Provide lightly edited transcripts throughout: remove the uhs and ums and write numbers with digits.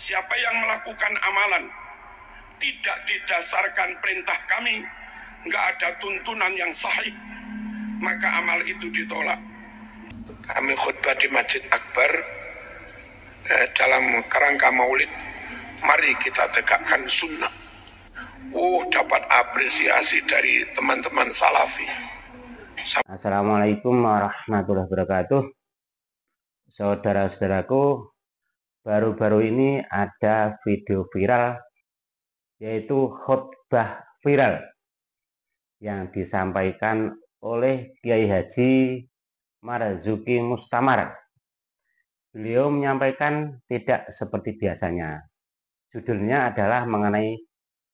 Siapa yang melakukan amalan tidak didasarkan perintah kami, nggak ada tuntunan yang sahih, maka amal itu ditolak. Kami khutbah di Masjid Akbar dalam kerangka maulid. Mari kita tegakkan sunnah. Dapat apresiasi dari teman-teman salafi. Assalamualaikum warahmatullahi wabarakatuh. Saudara-saudaraku, baru-baru ini ada video viral, yaitu khutbah viral yang disampaikan oleh Kiai Haji Marzuki Mustamar. Beliau menyampaikan tidak seperti biasanya. Judulnya adalah mengenai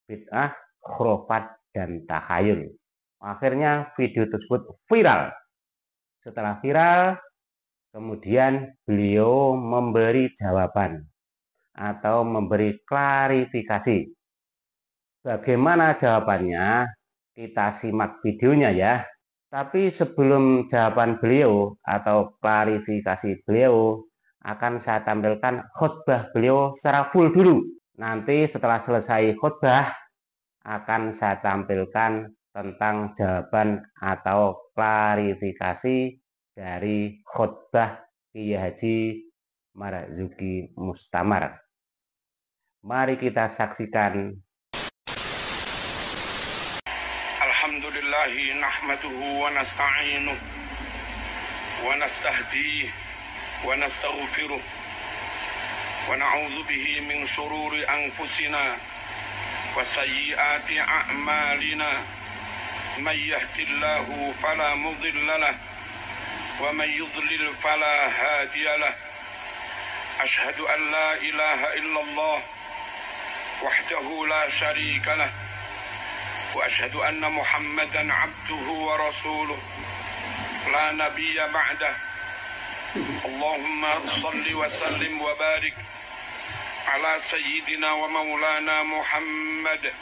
bid'ah, khurafat, dan takhayul. Akhirnya video tersebut viral. Setelah viral, kemudian beliau memberi jawaban atau memberi klarifikasi. Bagaimana jawabannya? Kita simak videonya ya. Tapi sebelum jawaban beliau atau klarifikasi beliau, akan saya tampilkan khutbah beliau secara full dulu. Nanti setelah selesai khutbah, akan saya tampilkan tentang jawaban atau klarifikasi dari khutbah Kiai Haji Marzuki Mustamar. Mari kita saksikan. Alhamdulillahi nahmaduhu wa nasta'inuh wa nastahdihi wa nastaghfiruh wa na'udzu bihi min syururi anfusina wa sayyiati a'malina. من يهد الله فلا مضل له ومن يضلل فلا هادي له أشهد أن لا إله إلا الله وحده لا شريك له وأشهد أن محمدا عبده ورسوله لا نبي بعده اللهم صل وسلم وبارك على سيدنا ومولانا محمد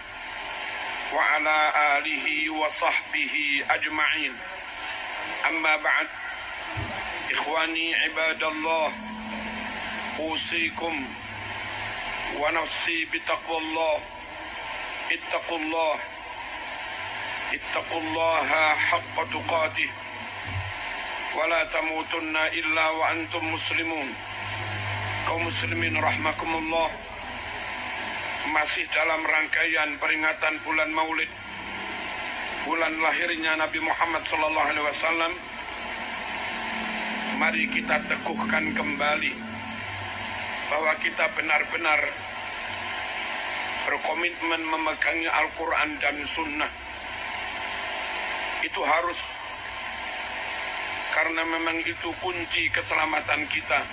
وعلى آله وصحبه أجمعين أما بعد إخواني عباد الله أوصيكم ونفسي بتقوى الله اتقوا الله حق تقاته ولا تموتن إلا وأنتم مسلمون. Kaum muslimin rahmakumullah, masih dalam rangkaian peringatan bulan Maulid, bulan lahirnya Nabi Muhammad SAW. Mari kita teguhkan kembali bahwa kita benar-benar berkomitmen memegangi Al-Quran dan Sunnah. Itu harus, karena memang itu kunci keselamatan kita.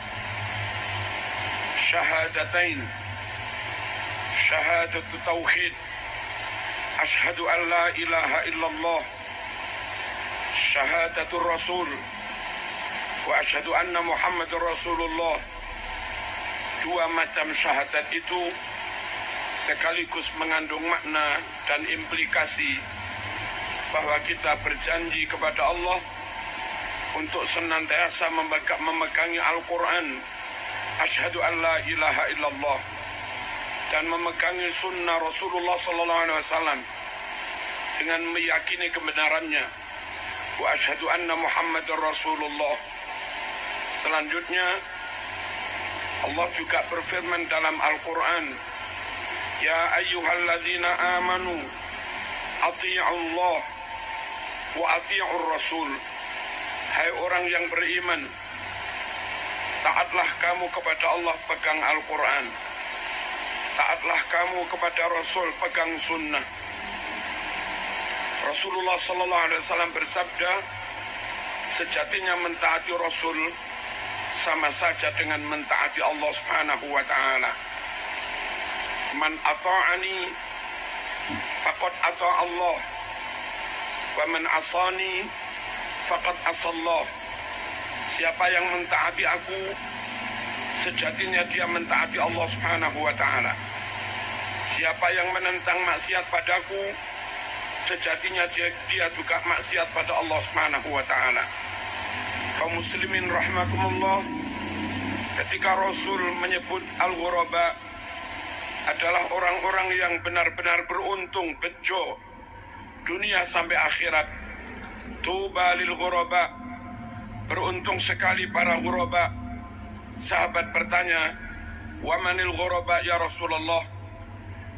Syahadatain, syahadatu tauhid, asyhadu an la ilaha illallah, syahadatul rasul, wa asyhadu anna muhammadur rasulullah. Dua macam syahadat itu sekaligus mengandung makna dan implikasi bahwa kita berjanji kepada Allah untuk senantiasa memegangi Al-Quran, asyhadu an la ilaha illallah, dan memegangi sunnah Rasulullah SAW dengan meyakini kebenarannya, wa asyhadu anna Muhammadar Rasulullah. Selanjutnya Allah juga berfirman dalam Al-Quran, ya ayyuhalladzina amanu ati'ullah wa ati'ur rasul. Hai orang yang beriman, taatlah kamu kepada Allah, pegang Al-Quran. Taatlah kamu kepada Rasul, pegang sunnah. Rasulullah SAW bersabda, sejatinya mentaati Rasul sama saja dengan mentaati Allah Subhanahu wa ta'ala. Man ata'ani faqad ata' Allah, wa man asani faqad asallah. Siapa yang mentaati aku, sejatinya dia mentaati Allah Subhanahu wa ta'ala. Siapa yang menentang maksiat padaku, sejatinya dia juga maksiat pada Allah Subhanahu wa ta'ala. Kaum muslimin rahimakumullah, ketika Rasul menyebut al-ghuraba, adalah orang-orang yang benar-benar beruntung, bejo, dunia sampai akhirat. Tuba lil ghuraba, beruntung sekali para ghuraba. Sahabat bertanya, wa manil ghuraba ya Rasulullah?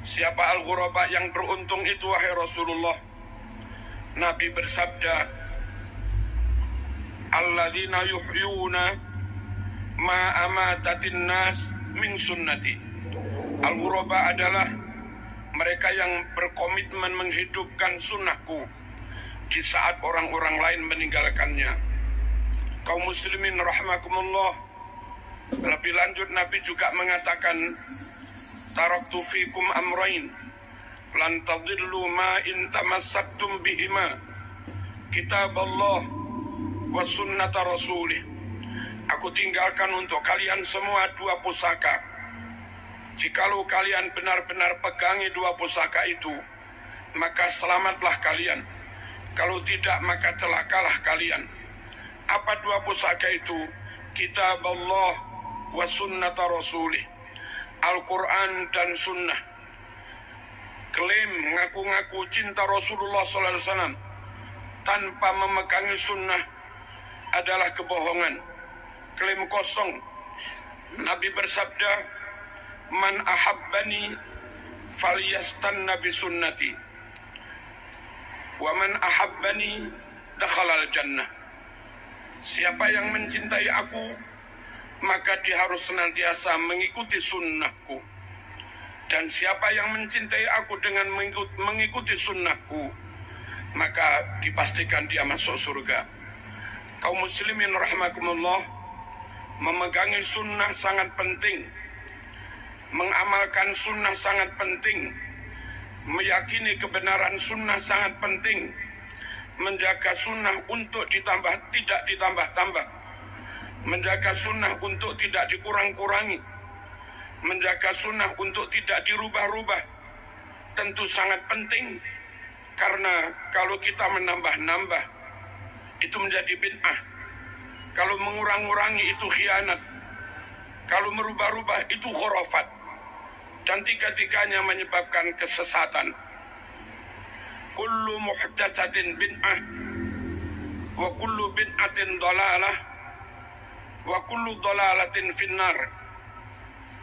Siapa al-ghuraba yang beruntung itu wahai Rasulullah? Nabi bersabda, alladzina yuhyuna ma amatatin nas min sunnati. Al-ghuraba adalah mereka yang berkomitmen menghidupkan sunnahku di saat orang-orang lain meninggalkannya. Kaum muslimin rahimakumullah, lebih lanjut Nabi juga mengatakan, taraktu fikum amrain lan tadillu ma in tamassaktum bihima, kitab Allah wa sunnata rasulih. Aku tinggalkan untuk kalian semua dua pusaka. Jikalau kalian benar-benar pegangi dua pusaka itu, maka selamatlah kalian. Kalau tidak, maka celakalah kalian. Apa dua pusaka itu? Kitab Allah wa sunnata rasulih, Al-Quran dan sunnah. Klaim ngaku-ngaku cinta Rasulullah SAW tanpa memegangi sunnah adalah kebohongan, klaim kosong. Nabi bersabda, man ahabbani falyastanna bi sunnati wa man ahabbani dakhalal jannah. Siapa yang mencintai aku, maka dia harus senantiasa mengikuti sunnahku. Dan siapa yang mencintai aku dengan mengikuti sunnahku, maka dipastikan dia masuk surga. Kaum muslimin rahimakumullah, memegangi sunnah sangat penting. Mengamalkan sunnah sangat penting. Meyakini kebenaran sunnah sangat penting. Menjaga sunnah untuk ditambah, tidak ditambah-tambah. Menjaga sunnah untuk tidak dikurang-kurangi. Menjaga sunnah untuk tidak dirubah-rubah tentu sangat penting, karena kalau kita menambah-nambah itu menjadi bid'ah. Kalau mengurang-urangi itu khianat. Kalau merubah-rubah itu khurafat. Dan tiga-tiganya menyebabkan kesesatan. Kullu muhdatsatin bid'ah wa kullu bid'atin dhalalah wa kullu dhalalatin finnar.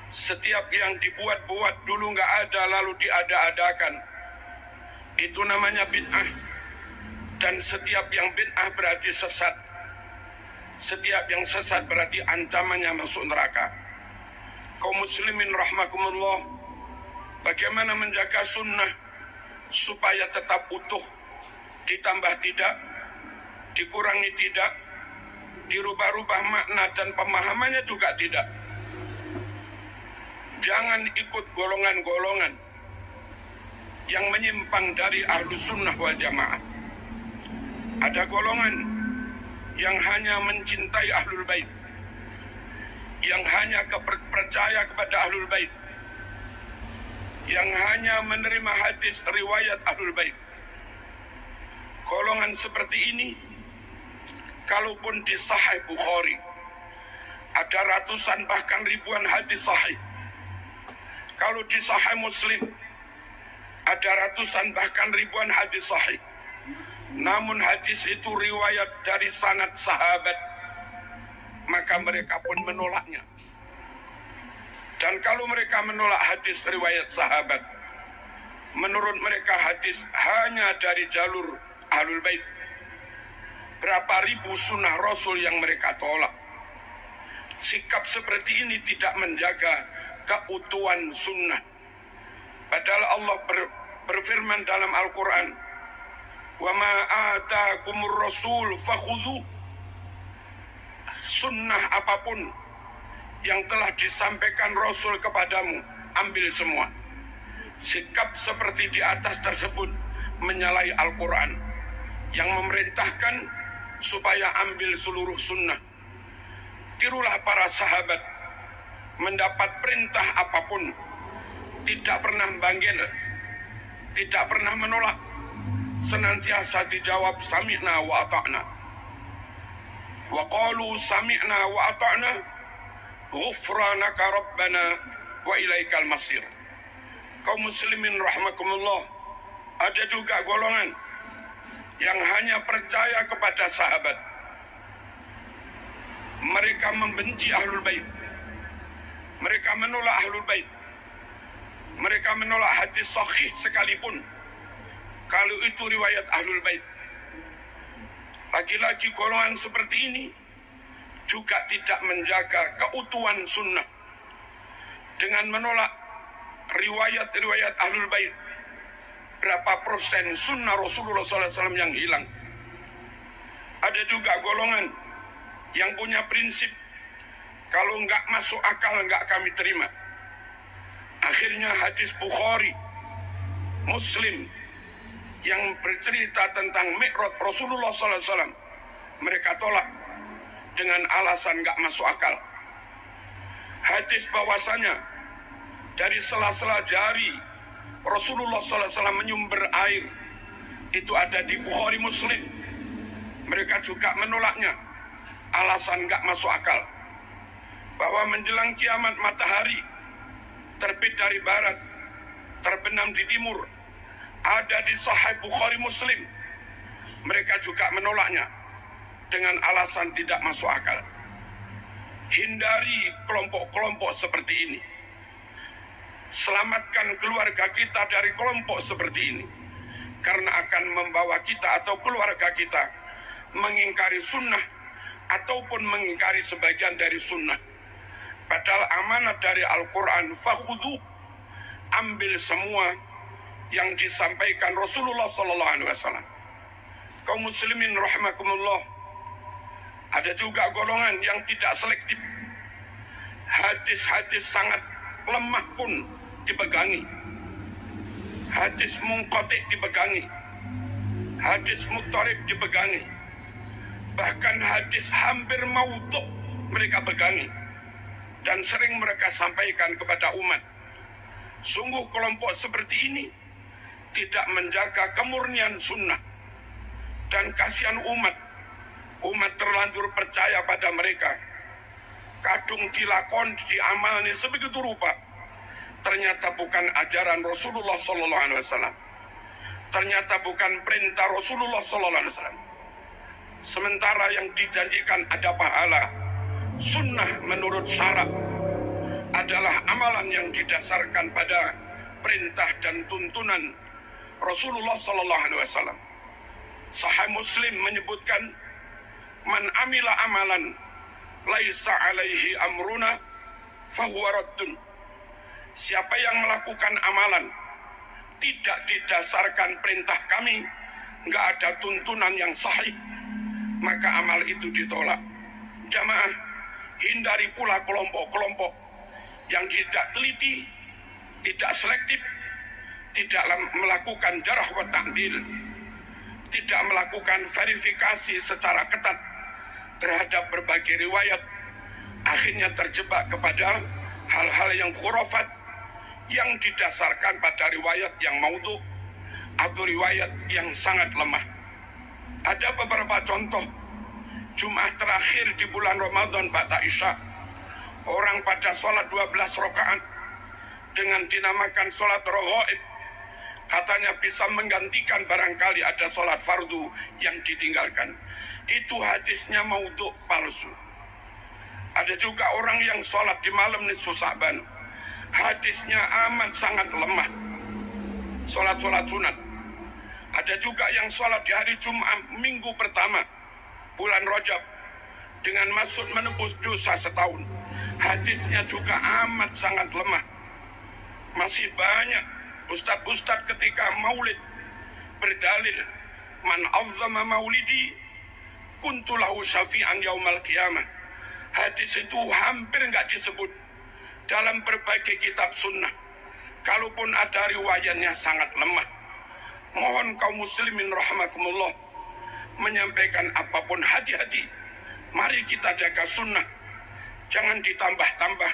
Setiap yang dibuat-buat dulu nggak ada lalu diada-adakan, itu namanya bid'ah. Dan setiap yang bid'ah berarti sesat. Setiap yang sesat berarti ancamannya masuk neraka. Kaum muslimin rahmakumullah, bagaimana menjaga sunnah supaya tetap utuh, ditambah tidak, dikurangi tidak, dirubah-rubah makna dan pemahamannya juga tidak. Jangan ikut golongan-golongan yang menyimpang dari ahlus sunnah wal jamaah. Ada golongan yang hanya mencintai ahlul bait, yang hanya percaya kepada ahlul bait, yang hanya menerima hadis riwayat ahlul bait. Golongan seperti ini, kalaupun di Sahih Bukhari ada ratusan bahkan ribuan hadis sahih. Kalau di Sahih Muslim ada ratusan bahkan ribuan hadis sahih, namun hadis itu riwayat dari sanad sahabat, maka mereka pun menolaknya. Dan kalau mereka menolak hadis riwayat sahabat, menurut mereka hadis hanya dari jalur ahlul bait. Berapa ribu sunnah Rasul yang mereka tolak. Sikap seperti ini tidak menjaga keutuhan sunnah. Padahal Allah berfirman dalam Al-Quran, wa ma atakumur rasul fakhudhu. Sunnah apapun yang telah disampaikan Rasul kepadamu, ambil semua. Sikap seperti di atas tersebut menyalahi Al-Quran yang memerintahkan supaya ambil seluruh sunnah. Tirulah para sahabat, mendapat perintah apapun tidak pernah banggil, tidak pernah menolak, senantiasa dijawab sami'na wa ata'na. Wa qalu sami'na wa ata'na ghufranaka rabbana wa ilaikal masir. Kaum muslimin rahimakumullah, ada juga golongan yang hanya percaya kepada sahabat. Mereka membenci Ahlul Bait. Mereka menolak Ahlul Bait. Mereka menolak hadis sahih sekalipun kalau itu riwayat Ahlul Bait. Lagi-lagi golongan seperti ini juga tidak menjaga keutuhan sunnah dengan menolak riwayat-riwayat Ahlul Bait. Berapa persen sunnah Rasulullah SAW yang hilang? Ada juga golongan yang punya prinsip, kalau nggak masuk akal nggak kami terima. Akhirnya hadis Bukhari, Muslim yang bercerita tentang Mi'raj Rasulullah SAW mereka tolak dengan alasan nggak masuk akal. Hadis bahwasanya dari sela-sela jari Rasulullah SAW menyumber air itu ada di Bukhari Muslim. Mereka juga menolaknya. Alasan nggak masuk akal. Bahwa menjelang kiamat matahari terbit dari barat, terbenam di timur, ada di Sahih Bukhari Muslim. Mereka juga menolaknya dengan alasan tidak masuk akal. Hindari kelompok-kelompok seperti ini. Selamatkan keluarga kita dari kelompok seperti ini, karena akan membawa kita atau keluarga kita mengingkari sunnah ataupun mengingkari sebagian dari sunnah. Padahal amanat dari Al-Quran, fakhudhu, ambil semua yang disampaikan Rasulullah SAW. Kaum muslimin rahimakumullah, ada juga golongan yang tidak selektif. Hadis-hadis sangat lemah pun dipegangi. Hadis munqati dipegangi. Hadis muttarib dipegangi. Bahkan hadis hampir maudhu mereka pegangi. Dan sering mereka sampaikan kepada umat. Sungguh kelompok seperti ini tidak menjaga kemurnian sunnah. Dan kasihan umat. Umat terlanjur percaya pada mereka. Kadung dilakon, diamalni sebegitu rupa. Ternyata bukan ajaran Rasulullah SAW. Ternyata bukan perintah Rasulullah SAW. Sementara yang dijanjikan ada pahala, sunnah menurut syarak adalah amalan yang didasarkan pada perintah dan tuntunan Rasulullah SAW. Sahih Muslim menyebutkan, man amila amalan laisa alaihi amruna fahuwa raddun. Siapa yang melakukan amalan tidak didasarkan perintah kami, nggak ada tuntunan yang sahih, maka amal itu ditolak. Jamaah, hindari pula kelompok-kelompok yang tidak teliti, tidak selektif, tidak melakukan jarh wa ta'dil, tidak melakukan verifikasi secara ketat terhadap berbagai riwayat, akhirnya terjebak kepada hal-hal yang khurafat yang didasarkan pada riwayat yang maudhu atau riwayat yang sangat lemah. Ada beberapa contoh. Jumat terakhir di bulan Ramadan ba'da Isya, orang pada sholat 12 rakaat dengan dinamakan sholat raghaib. Katanya bisa menggantikan barangkali ada sholat fardu yang ditinggalkan. Itu hadisnya maudhu, palsu. Ada juga orang yang sholat di malam nisfu Sa'ban. Hadisnya amat sangat lemah. Sholat-sholat sunat. Ada juga yang sholat di hari Jumat minggu pertama bulan Rajab dengan maksud menebus dosa setahun. Hadisnya juga amat sangat lemah. Masih banyak ustadz-ustadz ketika maulid berdalil, man azzama maulidi kuntu lahu syafi'an yaumal qiyamah. Hadis itu hampir nggak disebut dalam berbagai kitab sunnah. Kalaupun ada riwayatnya sangat lemah. Mohon kaum muslimin rahimakumullah menyampaikan apapun, hati-hati. Mari kita jaga sunnah. Jangan ditambah-tambah.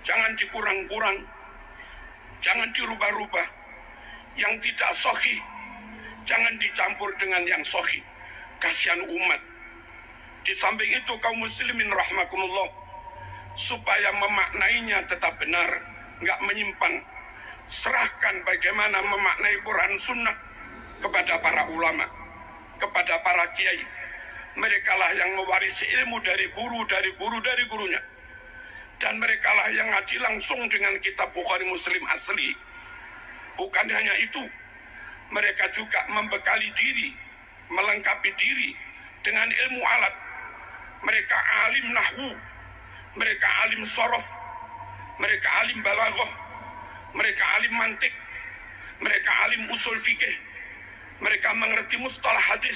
Jangan dikurang-kurang. Jangan dirubah-rubah. Yang tidak sahih jangan dicampur dengan yang sahih. Kasihan umat. Di samping itu kaum muslimin rahimakumullah, supaya memaknainya tetap benar, nggak menyimpang, Serahkan bagaimana memaknai Quran Sunnah kepada para ulama, kepada para kiai. Mereka lah yang mewarisi ilmu dari gurunya. Dan mereka lah yang ngaji langsung dengan kitab Bukhari Muslim asli. Bukan hanya itu, mereka juga membekali diri, melengkapi diri dengan ilmu alat. Mereka alim nahwu, mereka alim sorof, mereka alim balaghah, mereka alim mantik, mereka alim usul fikih, mereka mengerti mustalah hadis,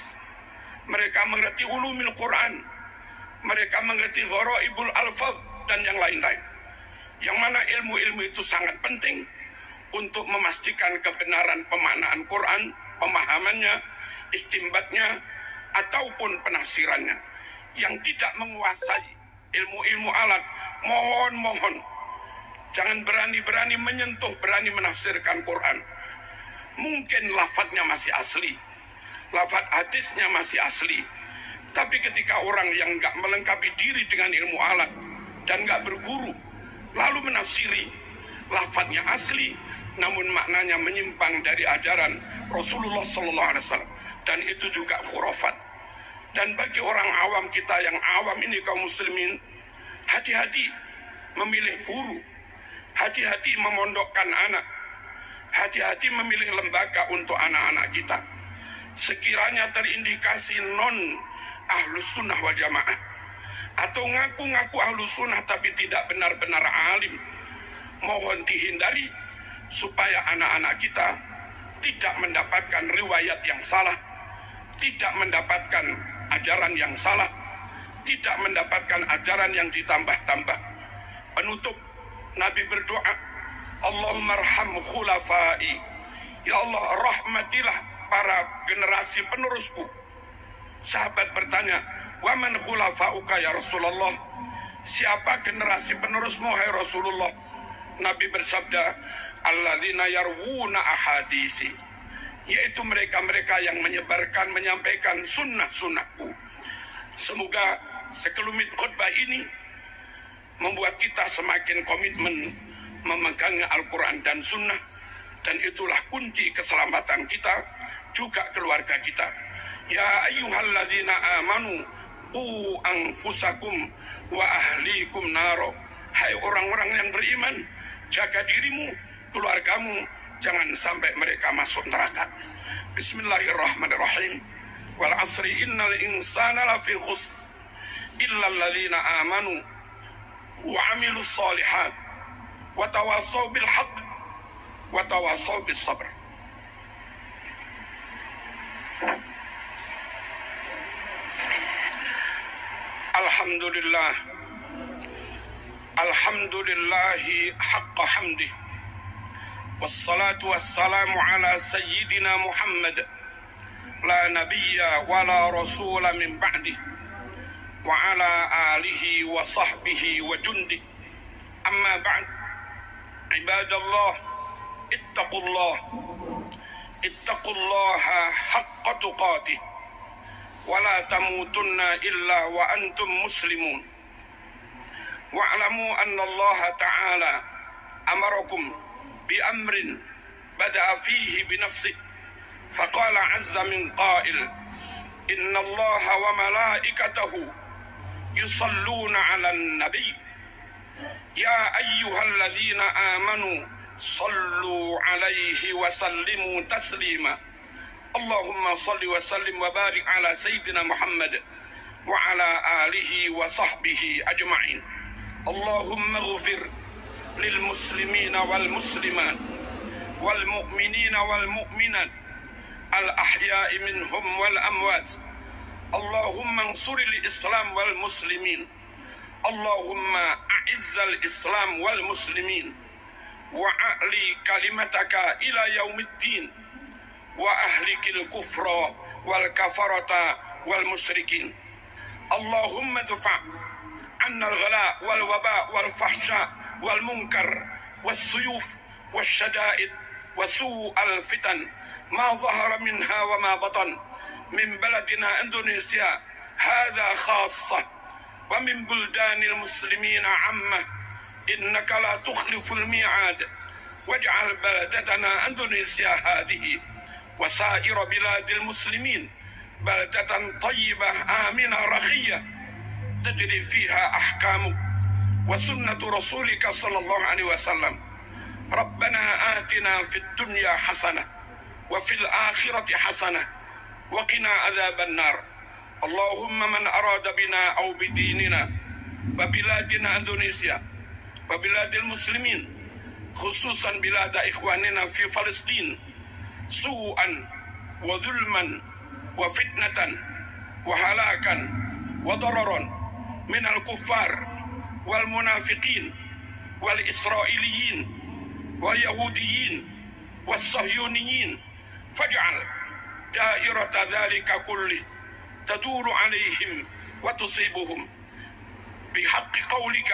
mereka mengerti ulumul Quran, mereka mengerti gharaibul alfaz dan yang lain-lain. Yang mana ilmu-ilmu itu sangat penting untuk memastikan kebenaran pemaknaan Quran, pemahamannya, istimbatnya, ataupun penafsirannya. Yang tidak menguasai ilmu-ilmu alat, mohon jangan berani-berani menyentuh, berani menafsirkan Quran. Mungkin lafadznya masih asli, lafadz hadisnya masih asli, tapi ketika orang yang nggak melengkapi diri dengan ilmu alat dan nggak berguru, lalu menafsiri, lafadznya asli, namun maknanya menyimpang dari ajaran Rasulullah SAW, dan itu juga khurafat. Dan bagi orang awam kita yang awam ini, kaum muslimin, hati-hati memilih guru, hati-hati memondokkan anak, hati-hati memilih lembaga untuk anak-anak kita. Sekiranya terindikasi non ahlus sunnah wal jamaah, atau ngaku-ngaku ahlus sunnah tapi tidak benar-benar alim, mohon dihindari supaya anak-anak kita tidak mendapatkan riwayat yang salah, tidak mendapatkan ajaran yang salah, tidak mendapatkan ajaran yang ditambah-tambah. Penutup, Nabi berdoa, Allahumma arham khulafai, ya Allah rahmatilah para generasi penerusku. Sahabat bertanya, wa man khulafauka ya Rasulullah? Siapa generasi penerusmu hai Rasulullah? Nabi bersabda, alladzina yarwuna ahadisi, yaitu mereka-mereka yang menyebarkan, menyampaikan sunnah-sunnahku. Semoga sekelumit khutbah ini membuat kita semakin komitmen memegangnya Al-Quran dan sunnah, dan itulah kunci keselamatan kita, juga keluarga kita. Ya ayyuhalladzina amanu qu anfusakum wa ahlikum naro. Hai orang-orang yang beriman, jaga dirimu, keluargamu, jangan sampai mereka masuk neraka. Bismillahirrahmanirrahim. Wal asri innal insana lafi khusr illa alladzina amanu wa amilus solihat wa tawasaw bil haqq wa tawasaw bis sabr. Alhamdulillah, alhamdulillahi haqqa hamdih, wassalatu wassalamu ala sayyidina Muhammad, la nabiyya wa la rasula min ba'dih, wa ala alihi wa sahbihi wa jundih. Amma ba'd, ibadallah, ittaqullaha haqqa tuqatih, wa la tamutunna illa wa antum muslimun. Wa'lamu anna Allah ta'ala amarakum bi amrin bada'a fihi bi nafsihi, faqala 'azza min qa'il, inna Allah wa malaikatahu yusalluna 'alan nabi ya ayyuhalladzina amanu sallu 'alaihi wa sallimu taslima. Allahumma salli wa sallim wa barik ala sayyidina Muhammad wa ala alihi wa sahbihi ajma'in. Allahumma ghfir lil muslimina wal muslimat wal mu'minina wal mu'minat al ahya'i minhum wal amwat. Allahumma ansuril islam wal muslimin. Allahumma a'izzal islam wal muslimin wa a'li kalimataka ila yaumiddin wa ahlikil kufra wal kafarata wal musyrikin. Allahumma dufa' anna al-ghala wal waba wal fahsya wal munkar was suyuf was syada'id wa su'al fitan ma zahara minha wa ma batan min baladina Indonesia hadha khassah wa min buldanil muslimina ammah. Innaka la tukhliful mi'ad واجعل بلدتنا أندونيسيا هذه وسائر بلاد المسلمين بلدة طيبة آمنة رخية تجري فيها أحكامك وسنة رسولك صلى الله عليه وسلم. ربنا آتنا في الدنيا حسنة وفي الآخرة حسنة وقنا عذاب النار. اللهم من أراد بنا أو بديننا وبلادنا إندونيسيا وبلاد المسلمين خصوصا بلاد إخواننا في فلسطين سوءا وظلما وفتنة وهلاكا وضررا من الكفار والمنافقين والإسرائيليين واليهوديين والصهيونيين، فاجعل دائرة ذلك كله تدور عليهم وتصيبهم بحق قولك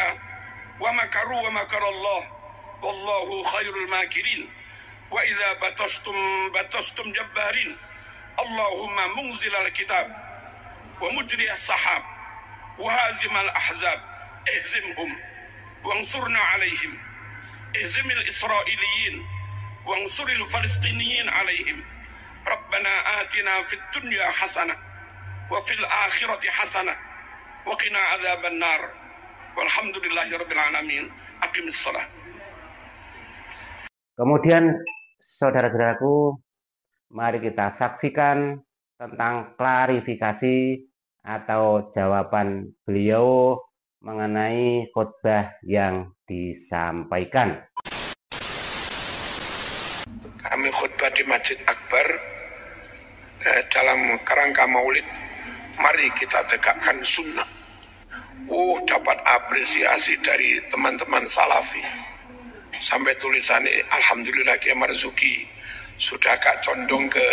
ومكروا ومكر الله والله خير الماكرين. وإذا بطشتم جبارين. اللهم منزل الكتاب ومجري السحاب وهازم الأحزاب اهزمهم وانصرنا عليهم. اهزم الإسرائيليين وانصر الفلسطينيين عليهم. ربنا آتنا في الدنيا حسنة وفي الآخرة حسنة وقنا عذاب النار. والحمد لله رب العالمين. أقم الصلاة. Kemudian saudara-saudaraku, mari kita saksikan tentang klarifikasi atau jawaban beliau mengenai khutbah yang disampaikan. Kami khutbah di Masjid Akbar dalam kerangka maulid. Mari kita tegakkan sunnah. Dapat apresiasi dari teman-teman salafi. Sampai tulisannya, Alhamdulillah Kiai Marzuki sudah gak condong ke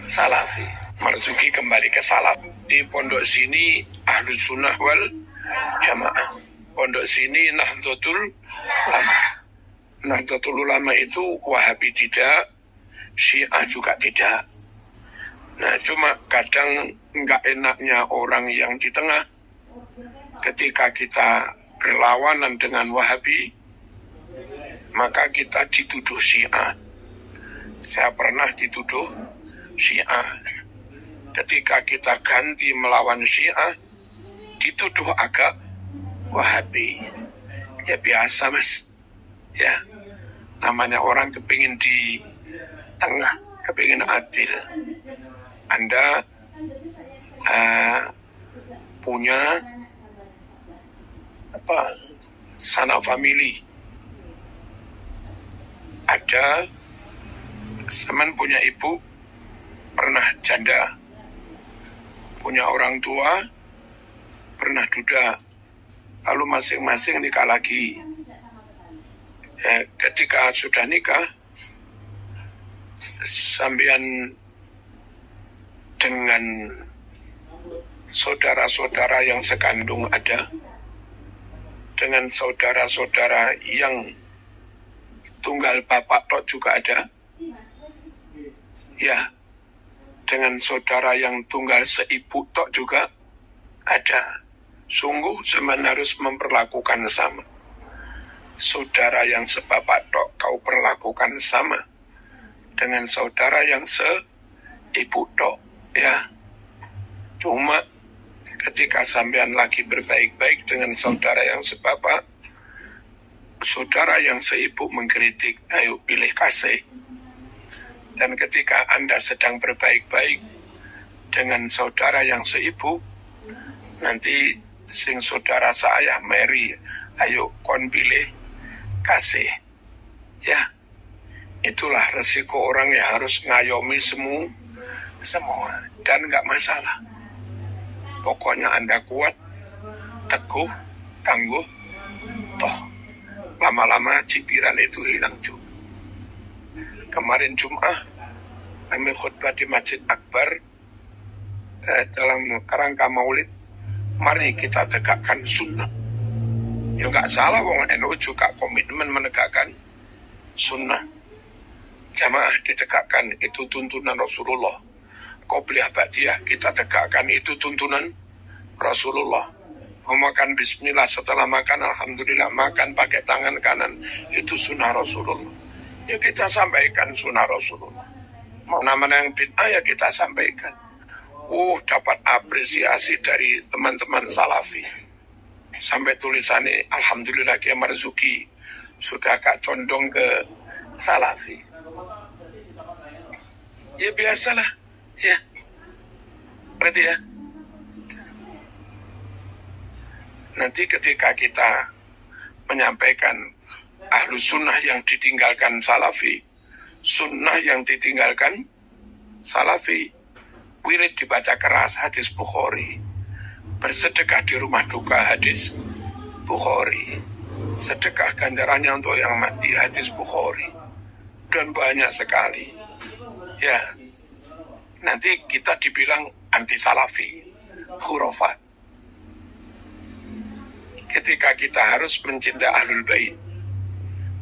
salafi. Marzuki kembali ke salaf. Di pondok sini Ahlus Sunnah wal Jamaah. Pondok sini Nahdlatul Ulama. Nahdlatul Ulama itu Wahabi tidak, Syiah juga tidak. Nah, cuma kadang nggak enaknya orang yang di tengah ketika kita berlawanan dengan Wahabi, maka kita dituduh Syiah. Saya pernah dituduh Syiah. Ketika kita ganti melawan Syiah, dituduh agak Wahabi. Ya biasa mas. Ya, namanya orang kepingin di tengah, kepingin adil. Anda punya sanak famili. Ada teman punya ibu pernah janda, punya orang tua pernah duda, lalu masing-masing nikah lagi. Ketika sudah nikah, sambian dengan saudara-saudara yang sekandung ada, dengan saudara-saudara yang tunggal bapak tok juga ada, ya, dengan saudara yang tunggal seibu tok juga ada. Sungguh zaman harus memperlakukan sama. Saudara yang sebapak tok kau perlakukan sama dengan saudara yang seibu tok, ya. Cuma ketika sampean lagi berbaik-baik dengan saudara yang sebapak, saudara yang seibu mengkritik, ayo pilih kasih. Dan ketika Anda sedang berbaik-baik dengan saudara yang seibu, nanti sing saudara saya Mary, ayo kon pilih kasih. Ya, itulah resiko orang yang harus ngayomi semua. Dan nggak masalah. Pokoknya Anda kuat, teguh, tangguh, toh lama-lama cibiran itu hilang juga. Kemarin Jum'ah kami khutbah di Masjid Akbar dalam kerangka maulid. Mari kita tegakkan sunnah. Ya nggak salah, wong NU juga komitmen menegakkan sunnah. Jamaah ditegakkan, itu tuntunan Rasulullah. Qobliyah Ba'diyah kita tegakkan, itu tuntunan Rasulullah. Mau makan bismillah, setelah makan alhamdulillah, makan pakai tangan kanan, itu sunnah Rasulullah. Ya kita sampaikan sunnah Rasulullah. Mau nama yang bid'ah ya kita sampaikan. Dapat apresiasi dari teman-teman salafi. Sampai tulisannya, Alhamdulillah Kiai Marzuki sudah agak condong ke salafi. Ya biasalah, ya. Berarti ya. Nanti ketika kita menyampaikan ahlus sunnah yang ditinggalkan salafi, sunnah yang ditinggalkan salafi, wirid dibaca keras hadis Bukhari, bersedekah di rumah duka hadis Bukhari, sedekah ganjarannya untuk yang mati hadis Bukhari, dan banyak sekali. Ya, nanti kita dibilang anti salafi, khurafat. Ketika kita harus mencintai ahlul bait,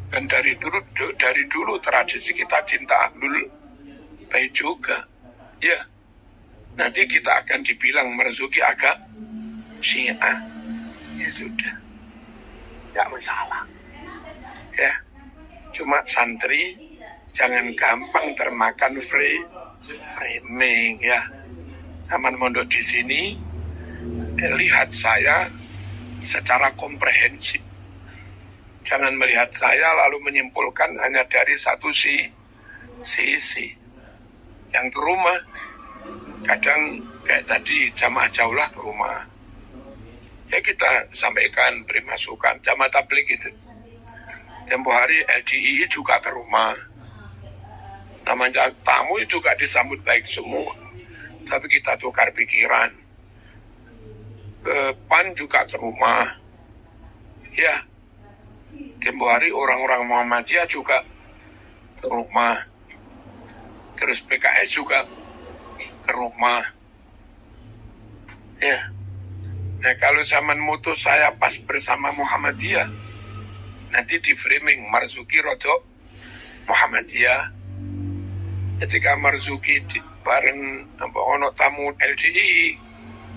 dan dari dulu tradisi kita cinta ahlul bait juga, ya nanti kita akan dibilang Marzuki agak Syiah, ya sudah, nggak masalah, ya. Cuma santri jangan gampang termakan framing, ya. Sama mondok di sini, lihat saya secara komprehensif. Jangan melihat saya lalu menyimpulkan hanya dari satu sisi. Yang ke rumah, kadang kayak tadi jamaah jauhlah ke rumah. Ya kita sampaikan, beri masukan. Jamaah tabligh gitu. Tempo hari LDII juga ke rumah. Namanya tamu juga disambut baik semua. Tapi kita tukar pikiran. PAN juga ke rumah, ya. Tempo hari orang-orang Muhammadiyah juga ke rumah, terus PKS juga ke rumah, ya. Nah kalau zaman mutus saya pas bersama Muhammadiyah, nanti di framing Marzuki rojo Muhammadiyah. Ketika Marzuki bareng ono tamu LDI,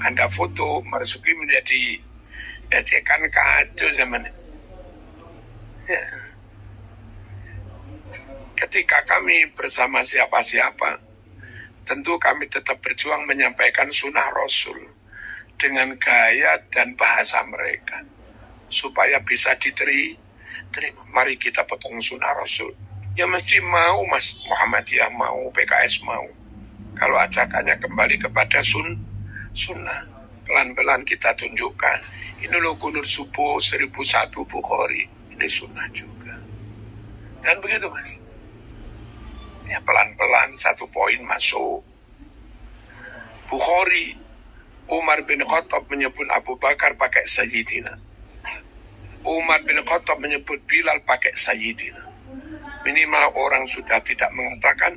Anda foto Marzuki menjadi kan kacau zaman. Ya. Ketika kami bersama siapa-siapa, tentu kami tetap berjuang menyampaikan sunnah Rasul dengan gaya dan bahasa mereka supaya bisa diterima. Mari kita potong sunnah Rasul. Ya mesti mau, Mas Muhammadiyah mau, PKS mau. Kalau ajakannya kembali kepada sunnah, pelan-pelan kita tunjukkan. Ini loh kunut subuh 1001 Bukhari, ini sunnah juga. Dan begitu Mas. Ya pelan-pelan satu poin masuk. Bukhari, Umar bin Khattab menyebut Abu Bakar pakai Sayyidina. Umar bin Khattab menyebut Bilal pakai Sayyidina. Minimal orang sudah tidak mengatakan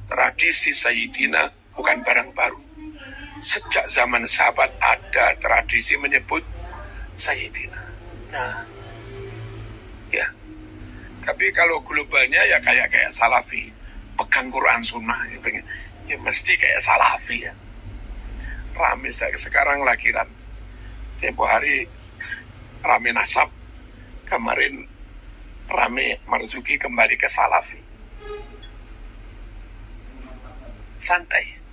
tradisi Sayyidina bukan barang baru. Sejak zaman sahabat ada tradisi menyebut Sayyidina. Nah, ya. Tapi kalau globalnya ya kayak salafi, pegang Quran Sunnah, ya mesti kayak salafi ya. Rame sekarang lagi kan. Tempo hari rame nasab, kemarin rame Marzuki kembali ke salafi. Santai.